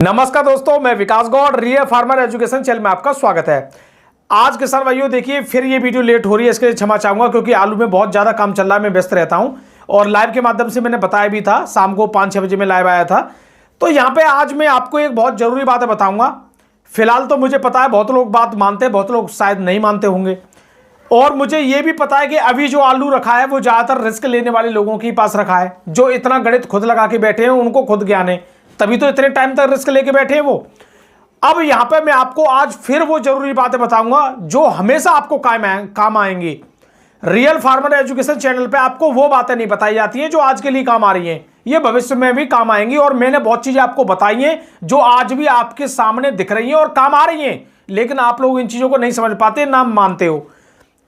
नमस्कार दोस्तों, मैं Vikas Gaur, real farmer education channel में आपका स्वागत है। आज किसान भाइयों देखिए, फिर ये वीडियो लेट हो रही है, इसके लिए क्षमा चाहूंगा क्योंकि आलू में बहुत ज़्यादा काम चल रहा है, मैं व्यस्त रहता हूं और लाइव के माध्यम से मैंने बताया भी था, शाम को 5-6 बजे में लाइव आया था। तो यहाँ पे आज मैं आपको एक बहुत ज़रूरी बात बताऊँगा। फिलहाल तो मुझे पता है बहुत लोग बात मानते हैं, बहुत लोग शायद नहीं मानते होंगे, और मुझे ये भी पता है कि अभी जो आलू रखा है वो ज़्यादातर रिस्क लेने वाले लोगों के पास रखा है, जो इतना गणित खुद लगा के बैठे हैं, उनको खुद ज्ञान है, तभी तो इतने टाइम तक रिस्क लेके बैठे हैं वो। अब यहां पे मैं आपको आज फिर वो जरूरी बातें बताऊंगा जो हमेशा आपको काम आएंगी। रियल फार्मर एजुकेशन चैनल पे आपको वो बातें नहीं बताई जाती हैं जो आज के लिए काम आ रही हैं, ये भविष्य में भी काम आएंगी। और मैंने बहुत चीजें आपको बताई हैं जो आज भी आपके सामने दिख रही हैं और काम आ रही हैं, लेकिन आप लोग इन चीजों को नहीं समझ पाते, ना मानते हो।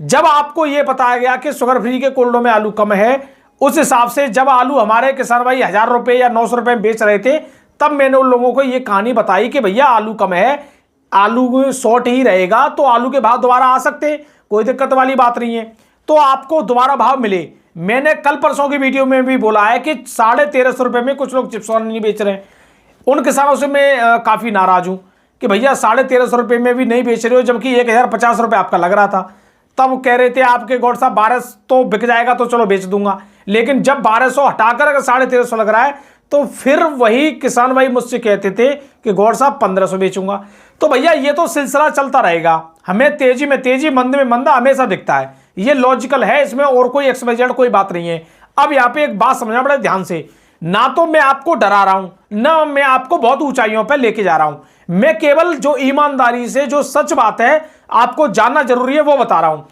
जब आपको यह बताया गया कि शुगर फ्री के कोल्डों में आलू कम है, उस हिसाब से जब आलू हमारे किसान भाई 1000 रुपए या 900 रुपए में बेच रहे थे, तब मैंने उन लोगों को यह कहानी बताई कि भैया आलू कम है, आलू शॉर्ट ही रहेगा तो आलू के भाव दोबारा आ सकते हैं, कोई दिक्कत वाली बात नहीं है, तो आपको दोबारा भाव मिले। मैंने कल परसों की वीडियो में भी बोला है कि 1350 रुपए में कुछ लोग चिप्स नहीं बेच रहे हैं। उन किसानों से मैं काफी नाराज हूं कि भैया 1350 रुपए में भी नहीं बेच रहे हो, जबकि 1050 रुपए आपका लग रहा था। तब कह रहे थे आपके गौड़ साहब 1200 तो बिक जाएगा तो चलो बेच दूंगा, लेकिन जब 1200 हटाकर अगर 1350 लग रहा है तो फिर वही किसान भाई मुझसे कहते थे कि गौड़ साहब 1500 बेचूंगा। तो भैया ये तो सिलसिला चलता रहेगा, हमें तेजी में तेजी, मंद में मंदा हमेशा दिखता है, ये लॉजिकल है, इसमें और कोई XYZ कोई बात नहीं है। अब यहाँ पे एक बात समझना बड़े ध्यान से, ना तो मैं आपको डरा रहा हूं, ना मैं आपको बहुत ऊंचाइयों पर लेके जा रहा हूं, मैं केवल जो ईमानदारी से जो सच बात है आपको जानना जरूरी है वो बता रहा हूं।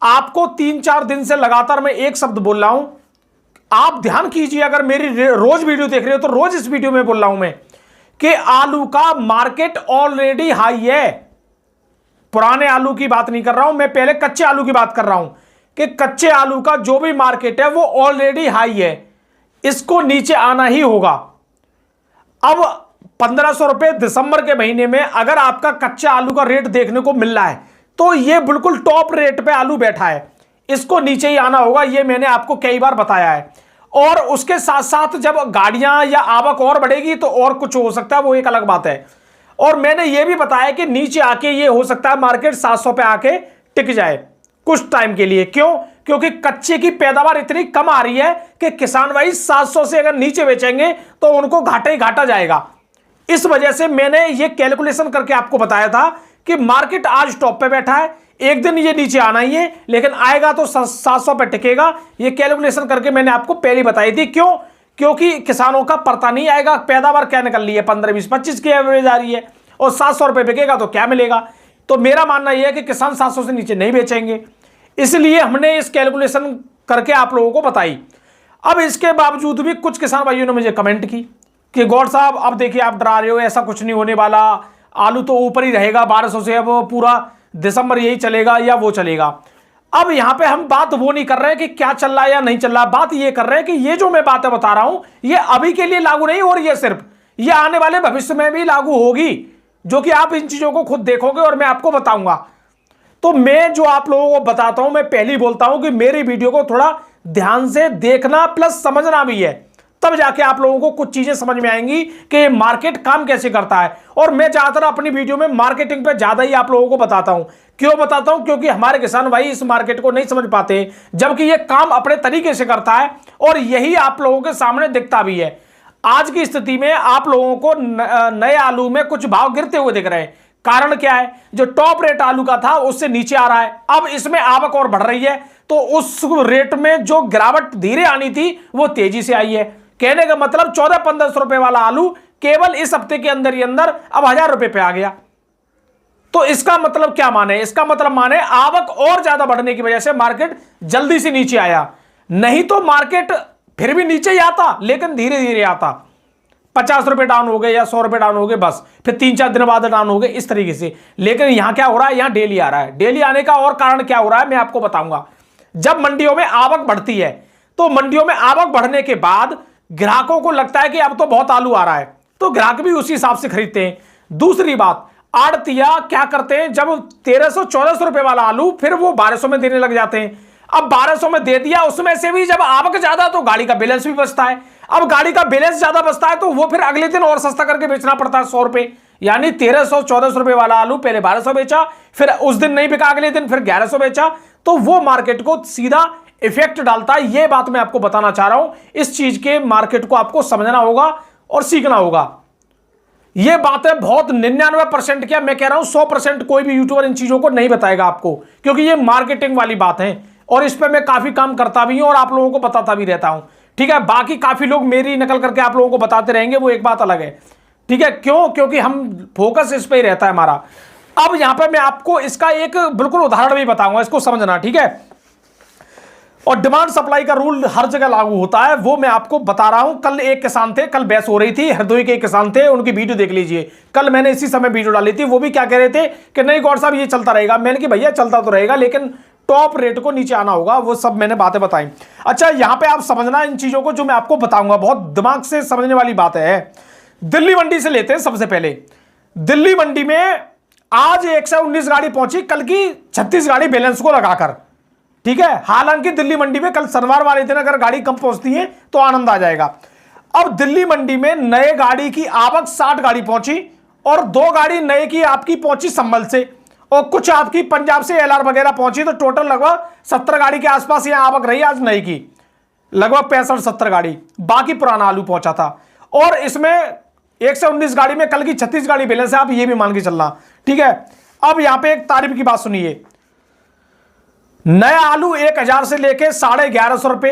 आपको 3-4 दिन से लगातार मैं एक शब्द बोल रहा हूं, आप ध्यान कीजिए, अगर मेरी रोज वीडियो देख रहे हो तो रोज इस वीडियो में बोल रहा हूं मैं कि आलू का मार्केट ऑलरेडी हाई है। पुराने आलू की बात नहीं कर रहा हूं मैं, पहले कच्चे आलू की बात कर रहा हूं कि कच्चे आलू का जो भी मार्केट है वो ऑलरेडी हाई है, इसको नीचे आना ही होगा। अब 1500 रुपए दिसंबर के महीने में अगर आपका कच्चे आलू का रेट देखने को मिल रहा है तो यह बिल्कुल टॉप रेट पे आलू बैठा है, इसको नीचे ही आना होगा, यह मैंने आपको कई बार बताया है। और उसके साथ साथ जब गाड़ियां या आवक और बढ़ेगी तो और कुछ हो सकता है, वो एक अलग बात है। और मैंने यह भी बताया कि नीचे आके ये हो सकता है मार्केट 700 पे आके टिक जाए कुछ टाइम के लिए। क्यों? क्योंकि कच्चे की पैदावार इतनी कम आ रही है कि किसान भाई 700 से अगर नीचे बेचेंगे तो उनको घाटा ही घाटा जाएगा। इस वजह से मैंने ये कैलकुलेशन करके आपको बताया था कि मार्केट आज टॉप पे बैठा है, एक दिन ये नीचे आना ही है, लेकिन आएगा तो 700 पे टिकेगा। ये कैलकुलेशन करके मैंने आपको पहले बताई थी। क्यों? क्योंकि किसानों का पता नहीं आएगा, पैदावार क्या निकल रही है, 15-20-25 की एवरेज आ रही है और 700 रुपए बिकेगा तो क्या मिलेगा। तो मेरा मानना यह है कि किसान 700 से नीचे नहीं बेचेंगे, इसलिए हमने इस कैलकुलेशन करके आप लोगों को बताई। अब इसके बावजूद भी कुछ किसान भाइयों ने मुझे कमेंट की कि गौड़ साहब अब देखिए आप डरा रहे हो, ऐसा कुछ नहीं होने वाला, आलू तो ऊपर ही रहेगा 1200 से, अब पूरा दिसंबर यही चलेगा या वो चलेगा। अब यहां पे हम बात वो नहीं कर रहे हैं कि क्या चल रहा है या नहीं चल रहा, बात ये कर रहे हैं कि ये जो मैं बातें बता रहा हूं ये अभी के लिए लागू नहीं हो रही है, सिर्फ ये आने वाले भविष्य में भी लागू होगी, जो कि आप इन चीजों को खुद देखोगे और मैं आपको बताऊंगा। तो मैं जो आप लोगों को बताता हूं, मैं पहले ही बोलता हूं कि मेरी वीडियो को थोड़ा ध्यान से देखना प्लस समझना भी है, तब जाके आप लोगों को कुछ चीजें समझ में आएंगी कि ये मार्केट काम कैसे करता है। और मैं ज्यादातर अपनी वीडियो में मार्केटिंग पे ज्यादा ही आप लोगों को बताता हूं। क्यों बताता हूं? क्योंकि हमारे किसान भाई इस मार्केट को नहीं समझ पाते, जबकि ये काम अपने तरीके से करता है और यही आप लोगों के सामने दिखता भी है। आज की स्थिति में आप लोगों को नए आलू में कुछ भाव गिरते हुए दिख रहे हैं। कारण क्या है? जो टॉप रेट आलू का था उससे नीचे आ रहा है, अब इसमें आवक और बढ़ रही है, तो उस रेट में जो गिरावट धीरे आनी थी वो तेजी से आई है। कहने का मतलब 1400-1500 रुपए वाला आलू केवल इस हफ्ते के अंदर ही अंदर अब 1000 रुपए पे आ गया। तो इसका मतलब क्या माने? इसका मतलब माने आवक और ज्यादा बढ़ने की वजह से मार्केट जल्दी से नीचे आया, नहीं तो मार्केट फिर भी नीचे ही आता, लेकिन धीरे धीरे आता। 50 रुपए डाउन हो गए या 100 रुपए डाउन हो गए, बस फिर 3-4 दिन बाद डाउन हो गए, इस तरीके से। लेकिन यहां क्या हो रहा है? यहां डेली आ रहा है। डेली आने का और कारण क्या हो रहा है मैं आपको बताऊंगा। जब मंडियों में आवक बढ़ती है तो मंडियों में आवक बढ़ने के बाद ग्राहकों को लगता है कि अब तो बहुत आलू आ रहा है, तो ग्राहक भी उसी हिसाब से खरीदते हैं। दूसरी बात, आड़तिया क्या करते हैं, जब 1300-1400 रुपए वाला आलू फिर वो 1200 में देने लग जाते हैं। अब 1200 में दे दिया, उसमें से भी जब आवक ज्यादा तो गाड़ी का बैलेंस भी बचता है। अब गाड़ी का बैलेंस ज्यादा बचता है तो वो फिर अगले दिन और सस्ता करके बेचना पड़ता है 100 रुपए, यानी 1300-1400 रुपए वाला आलू पहले 1200 बेचा, फिर उस दिन नहीं बिका, अगले दिन फिर 1100 बेचा, तो वो मार्केट को सीधा इफेक्ट डालता है। ये बात मैं आपको बताना चाह रहा हूं। इस चीज के मार्केट को आपको समझना होगा और सीखना होगा। ये बातें बहुत 99% क्या मैं कह रहा हूं 100% कोई भी यूट्यूबर इन चीजों को नहीं बताएगा आपको, क्योंकि ये मार्केटिंग वाली बात है और इस पर मैं काफी काम करता भी हूं और आप लोगों को बताता भी रहता हूं। ठीक है, बाकी काफी लोग मेरी नकल करके आप लोगों को बताते रहेंगे, वो एक बात अलग है। ठीक है, क्यों? क्योंकि हम फोकस इस पे ही रहता है हमारा। अब यहां पे मैं आपको इसका एक बिल्कुल उदाहरण भी बताऊंगा, इसको समझना। ठीक है, और डिमांड सप्लाई का रूल हर जगह लागू होता है, वो मैं आपको बता रहा हूं। कल एक किसान थे, कल बहस हो रही थी, हरदोई के एक किसान थे, उनकी वीडियो देख लीजिए। कल मैंने इसी समय वीडियो डाली थी, वो भी क्या कह रहे थे कि नहीं गौर साहब ये चलता रहेगा। मैंने कि भैया चलता तो रहेगा लेकिन टॉप रेट को नीचे आना होगा, वो सब मैंने बातें बताई। अच्छा, यहां पे आप समझना इन चीजों को जो मैं आपको बताऊंगा, बहुत दिमाग से समझने वाली बात है। दिल्ली मंडी से लेते हैं सबसे पहले। दिल्ली मंडी में आज 119 गाड़ी पहुंची, कल की 36 गाड़ी बैलेंस को लगाकर। ठीक है, हालांकि दिल्ली मंडी में कल शनिवार वाले दिन अगर गाड़ी कम पहुंचती है तो आनंद आ जाएगा। अब दिल्ली मंडी में नए गाड़ी की आवक 60 गाड़ी पहुंची और 2 गाड़ी नए की आपकी पहुंची संभल से, और कुछ आपकी पंजाब से एलआर वगैरह पहुंची, तो टोटल लगभग 70 गाड़ी के आसपास यहां आवक रही आज नई की, लगभग 65-70 गाड़ी। बाकी पुराना आलू पहुंचा था और इसमें 119 गाड़ी में कल की 36 गाड़ी बैलेंस है, आप ये भी मान के चलना। ठीक है, अब यहां पे एक तारीफ की बात सुनिए। नया आलू 1000 से लेके 1150 रुपए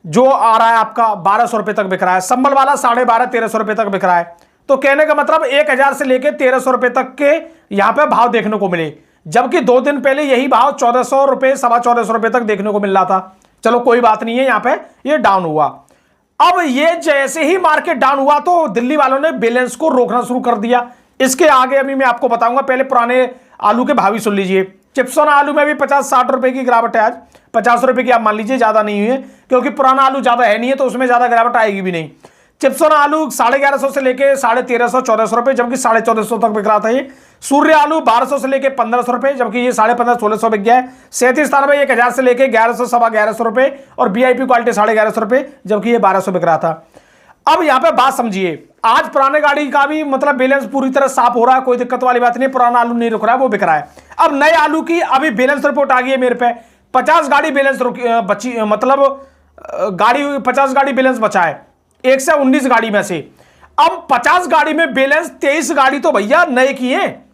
जो आ रहा है आपका 1200 रुपए तक बिक रहा है। संभल वाला 1250-1300 रुपए तक बिक रहा है। तो कहने का मतलब 1000 से लेके 1300 रुपए तक के यहां पे भाव देखने को मिले, जबकि 2 दिन पहले यही भाव 1400 रुपए 1450 रुपए तक देखने को मिल रहा था। चलो कोई बात नहीं है, यहां पे ये डाउन हुआ। अब ये जैसे ही मार्केट डाउन हुआ तो दिल्ली वालों ने बैलेंस को रोकना शुरू कर दिया। इसके आगे अभी मैं आपको बताऊंगा, पहले पुराने आलू के भाव ही सुन लीजिए। चिप्सोना आलू में भी 50-60 रुपए की गिरावट है आज, 50 रुपए की आप मान लीजिए, ज्यादा नहीं हुई है क्योंकि पुराना आलू ज्यादा है नहीं है तो उसमें ज्यादा गिरावट आएगी भी नहीं। चिप्सोना आलू 1150 से लेके 1350-1400 रुपए, जबकि 1450 तक बिक रहा था ये। सूर्य आलू 1200 से लेके 1500 रुपए, जबकि ये 1550-1600 बिक गया है। 37 स्थान 1000 से लेके 1100-1150 रुपए और वीआईपी क्वालिटी 1150 रुपए, जबकि ये 1200 बिक रहा था। अब यहां पे बात समझिए, आज पुराने गाड़ी का भी मतलब बैलेंस पूरी तरह साफ हो रहा है, कोई दिक्कत वाली बात नहीं, पुराना आलू नहीं रुक रहा है, वो बिक रहा है। अब नए आलू की अभी बैलेंस रिपोर्ट आ गई है मेरे पे, 50 गाड़ी बैलेंस बची, मतलब गाड़ी 50 गाड़ी बैलेंस बचा है 119 गाड़ी में से। अब 50 गाड़ी में बैलेंस 23 गाड़ी तो भैया नए की है,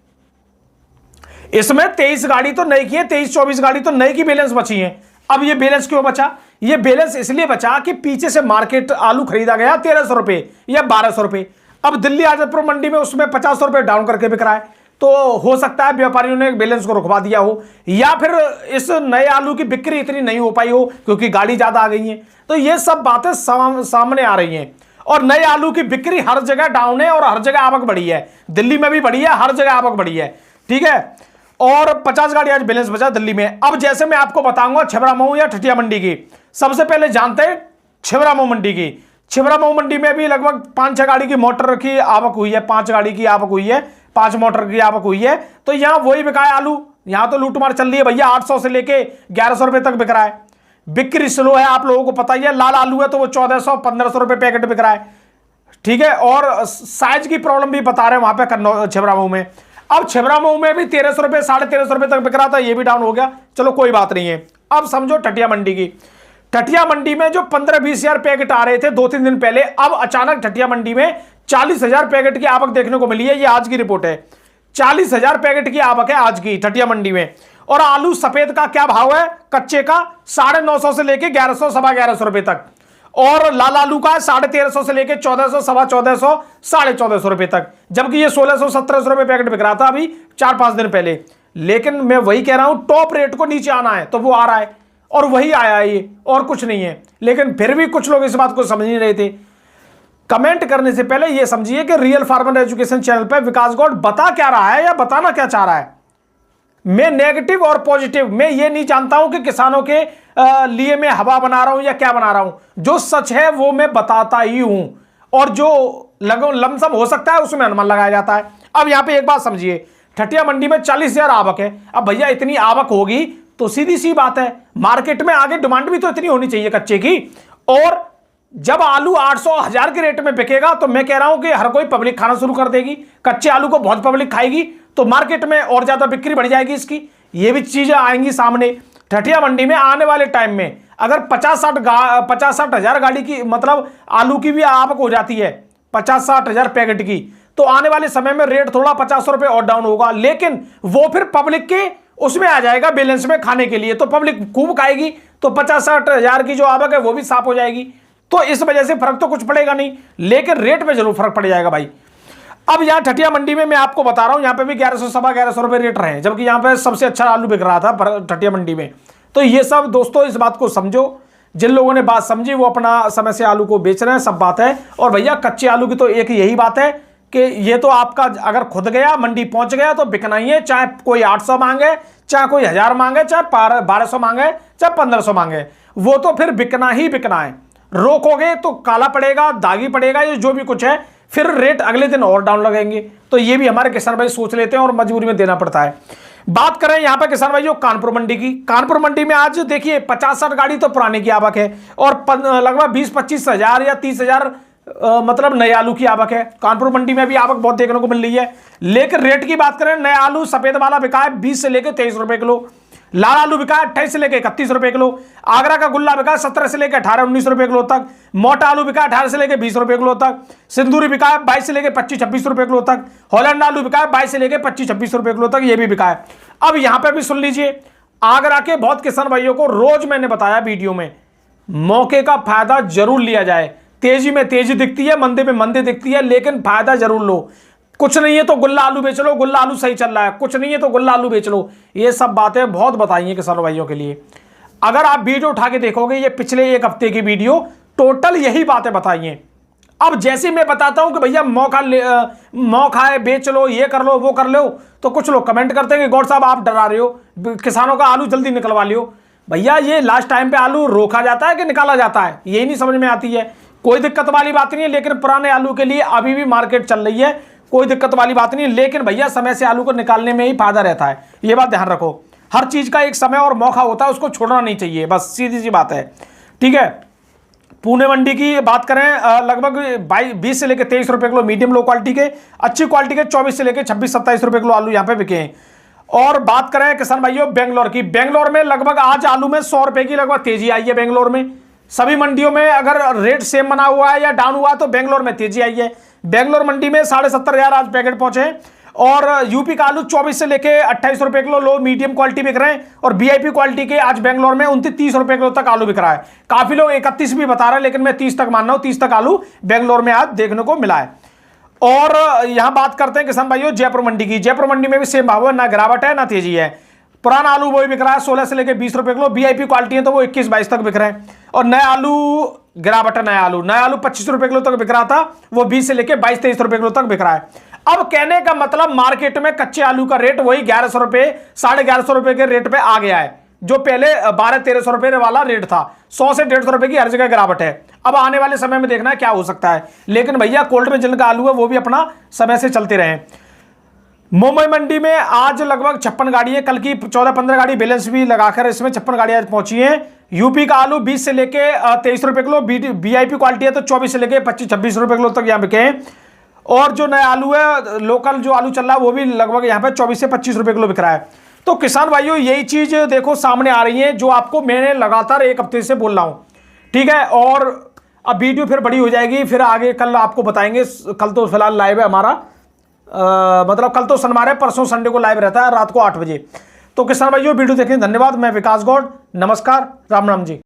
इसमें 23 गाड़ी तो नए की है, 23-24 गाड़ी तो नए की बैलेंस बची है। अब ये बैलेंस क्यों बचा? ये बैलेंस इसलिए बचा कि पीछे से मार्केट आलू खरीदा गया 1300 रुपए या 1200 रुपए। अब दिल्ली आजमपुर मंडी में उसमें 50 रुपए डाउन करके बिक रहा है, तो हो सकता है व्यापारियों ने बैलेंस को रुकवा दिया हो, या फिर इस नए आलू की बिक्री इतनी नहीं हो पाई हो क्योंकि गाड़ी ज्यादा आ गई है। तो ये सब बातें सामने आ रही हैं और नए आलू की बिक्री हर जगह डाउन है और हर जगह आवक बढ़ी है। दिल्ली में भी बढ़ी है, हर जगह आवक बढ़ी है। ठीक है, और 50 गाड़ी आज बैलेंस बचा दिल्ली में। अब जैसे मैं आपको बताऊंगा छिबरामऊ या ठठिया मंडी की, सबसे पहले जानते हैं छिबरामऊ मंडी की। छिबरामऊ मंडी में भी लगभग 5-6 गाड़ी की मोटर की आवक हुई है, 5 गाड़ी की आवक हुई है, 5 मोटर की आवक हुई है। तो यहां वही बिका है आलू, यहां तो लूटमार चल रही है भैया, 800 से लेके 1100 रुपए तक बिक रहा है। बिक्री स्लो है, आप लोगों को पता ही है। लाल आलू है तो वो 1400-1500 रुपए पैकेट बिक रहा है। ठीक है, और साइज की प्रॉब्लम भी बता रहे हैं वहां पे छिबरामऊ में। अब छिबरामऊ में भी 1300 रुपए 1350 रुपए तक बिक रहा था, ये भी डाउन हो गया। चलो कोई बात नहीं है। अब समझो ठठिया मंडी की। ठठिया मंडी में जो 15-20 हजार पैकेट आ रहे थे 2-3 दिन पहले, अब अचानक ठठिया मंडी में 40,000 पैकेट की आवक देखने को मिली है। ये आज की रिपोर्ट है, 40,000 पैकेट की आवक है आज की ठठिया मंडी में। और आलू सफेद का क्या भाव है कच्चे का? 950 से लेके 1100-1150 रुपए तक, और लाल आलू का 1350 से लेके 1400-1450, 1450 रुपए तक, जबकि ये 1600-1700 रुपए पैकेट बिक रहा था अभी 4-5 दिन पहले। लेकिन मैं वही कह रहा हूं, टॉप रेट को नीचे आना है तो वो आ रहा है, और वही आया है ये, और कुछ नहीं है। लेकिन फिर भी कुछ लोग इस बात को समझ नहीं रहे थे। कमेंट करने से पहले ये समझिए कि रियल फार्मर एजुकेशन चैनल पे विकास गौड़ बता क्या रहा है या बताना क्या चाह रहा है। मैं नेगेटिव और पॉजिटिव, मैं ये नहीं जानता हूं कि किसानों के लिए मैं हवा बना रहा हूं या क्या बना रहा हूं। जो सच है वो मैं बताता ही हूं, और जो लमसम हो सकता है उसमें अनुमान लगाया जाता है। अब यहां पे एक बात समझिए, ठठिया मंडी में 40,000 आवक है। अब भैया इतनी आवक होगी तो सीधी सी बात है मार्केट में आगे डिमांड भी तो इतनी होनी चाहिए कच्चे की, और जब आलू 800-1000 के रेट में बिकेगा तो मैं कह रहा हूं कि हर कोई पब्लिक खाना शुरू कर देगी, कच्चे आलू को बहुत पब्लिक खाएगी, तो मार्केट में और ज्यादा बिक्री बढ़ जाएगी इसकी। ये भी चीजें आएंगी सामने। ठठिया मंडी में आने वाले टाइम में अगर 50-60 हजार गाड़ी की मतलब आलू की भी आवक हो जाती है, 50-60 हजार पैकेट की, तो आने वाले समय में रेट थोड़ा 50 रुपए और डाउन होगा, लेकिन वो फिर पब्लिक के उसमें आ जाएगा बैलेंस में खाने के लिए, तो पब्लिक खूब खाएगी, तो 50-60 हजार की जो आवक है वो भी साफ हो जाएगी। तो इस वजह से फर्क तो कुछ पड़ेगा नहीं, लेकिन रेट में जरूर फर्क पड़ जाएगा भाई। अब यहाँ ठठिया मंडी में मैं आपको बता रहा हूं, यहाँ पे भी 1100-1150 रुपए रेट रहे, जबकि यहाँ पे सबसे अच्छा आलू बिक रहा था ठठिया मंडी में। तो ये सब दोस्तों इस बात को समझो, जिन लोगों ने बात समझी वो अपना समय से आलू को बेच रहे हैं, सब बात है। और भैया कच्चे आलू की तो एक यही बात है कि ये तो आपका अगर खुद गया मंडी पहुंच गया तो बिकना ही है, चाहे कोई 800 मांगे, चाहे कोई 1000 मांगे, चाहे 1200 मांगे, चाहे 1500 मांगे, वो तो फिर बिकना ही बिकना है। रोकोगे तो काला पड़ेगा, दागी पड़ेगा, ये जो भी कुछ है, फिर रेट अगले दिन और डाउन लगेंगे। तो ये भी हमारे किसान भाई सोच लेते हैं और मजबूरी में देना पड़ता है। बात करें यहाँ पे किसान भाई कानपुर मंडी की, कानपुर मंडी में आज देखिए 50-60 गाड़ी तो पुराने की आवक है और लगभग 20-25 हजार या 30 हजार मतलब नए आलू की आवक है। कानपुर मंडी में भी आवक बहुत देखने को मिल रही है। लेकिन रेट की बात करें, नया आलू सफेद वाला बिका है 20 से लेकर 23 रुपए किलो, लाल आलू बिका है 28 से लेकर 31 रुपए किलो, आगरा का गुल्ला बिका है 17 से लेकर 18-19 रुपए किलो तक, मोटा आलू बिका है 18 से लेकर 20 रुपए किलो तक, सिंदूरी बिका है 22 से लेकर 25-26 रुपए किलो तक, हॉलैंड आलू बिका है 22 से लेकर 25-26 रुपए किलो तक, ये भी बिका है। अब यहां पर भी सुन लीजिए, आगरा के बहुत किसान भाइयों को रोज मैंने बताया वीडियो में, मौके का फायदा जरूर लिया जाए। तेजी में तेजी दिखती है, मंदे में मंदे दिखती है, लेकिन फायदा जरूर लो। कुछ नहीं है तो गुल्ला आलू बेच लो, गुल्ला आलू सही चल रहा है, कुछ नहीं है तो गुल्ला आलू बेच लो। ये सब बातें बहुत बताई हैं किसान भाइयों के लिए। अगर आप वीडियो उठा के देखोगे, ये पिछले एक हफ्ते की वीडियो टोटल यही बातें बताई हैं। अब जैसे मैं बताता हूं कि भैया मौका है, बेच लो, ये कर लो, वो कर लो, तो कुछ लोग कमेंट करते हैं कि गौर साहब आप डरा रहे हो, किसानों का आलू जल्दी निकलवा लियो। भैया ये लास्ट टाइम पे आलू रोका जाता है कि निकाला जाता है, यही नहीं समझ में आती है। कोई दिक्कत वाली बात नहीं है, लेकिन पुराने आलू के लिए अभी भी मार्केट चल रही है, कोई दिक्कत वाली बात नहीं है। लेकिन भैया समय से आलू को निकालने में ही फायदा रहता है, ये बात ध्यान रखो। हर चीज का एक समय और मौका होता है, उसको छोड़ना नहीं चाहिए, बस सीधी सी बात है, ठीक है। पुणे मंडी की बात करें, लगभग 20 से लेकर 23 रुपए किलो मीडियम लो क्वालिटी के, अच्छी क्वालिटी के 24 से लेकर 26-27 रुपए किलो आलू यहाँ पे बिके हैं। और बात करें किसान भाइयों बेंगलोर की, बेंगलोर में लगभग आज आलू में 100 रुपए की लगभग तेजी आई है बेंगलोर में। सभी मंडियों में अगर रेट सेम बना हुआ है या डाउन हुआ तो बेंगलोर में तेजी आई है। बेंगलोर मंडी में 70,500 आज पैकेट पहुंचे। और यूपी का आलू 24 से लेके 28 रुपए किलो लो मीडियम क्वालिटी बिक रहे हैं, और वीआईपी क्वालिटी के आज बेंगलोर में 29-30 रुपए किलो तक आलू बिक रहा है। काफी लोग 31 भी बता रहे हैं, लेकिन मैं 30 तक मान रहा हूं, 30 तक आलू बेंगलोर में आज देखने को मिला है। और यहां बात करते हैं किसान भाइयों जयपुर मंडी की, जयपुर मंडी में भी सेम भाव है, ना गिरावट है ना तेजी है। पुराना आलू वही बिक रहा है 16 से लेकर 20 रुपए किलो, वीआईपी क्वालिटी है तो वो 21-22 तक बिक रहे हैं। और नया आलू गिरावट है, नया आलू 25 रुपए किलो तक बिक रहा था, वो 20 से लेकर 22-23 रुपए किलो तक बिक रहा है। अब कहने का मतलब मार्केट में कच्चे आलू का रेट वही 1100 रुपए 1150 रुपए के रेट पे आ गया है, जो पहले 1200-1300 रुपए वाला रेट था। 100 से 150 रुपए की हर जगह गिरावट है। अब आने वाले समय में देखना है क्या हो सकता है, लेकिन भैया कोल्ड में जिनका आलू है वो भी अपना समय से चलते रहे। मुंबई मंडी में आज लगभग 56 गाड़ी है, कल की 14-15 गाड़ी बैलेंस भी लगाकर इसमें 56 गाड़ी आज पहुंची है। यूपी का आलू 20 से लेके 23 रुपए किलो, वीआईपी क्वालिटी है तो 24 से लेके 25-26 रुपए किलो तक यहाँ बिके हैं। और जो नया आलू है, लोकल जो आलू चल रहा है वो भी लगभग यहाँ पे 24 से 25 रुपए किलो बिक रहा है। तो किसान भाइयों यही चीज देखो सामने आ रही है, जो आपको मैंने लगातार एक हफ्ते से बोल रहा हूं, ठीक है। और अब वीडियो फिर बड़ी हो जाएगी, फिर आगे कल आपको बताएंगे। कल तो फिलहाल लाइव है हमारा, मतलब कल तो शनिवार है, परसों संडे को लाइव रहता है रात को 8 बजे। तो किसान भाइयों वीडियो देखने धन्यवाद। मैं विकास गौड़, नमस्कार, राम राम जी।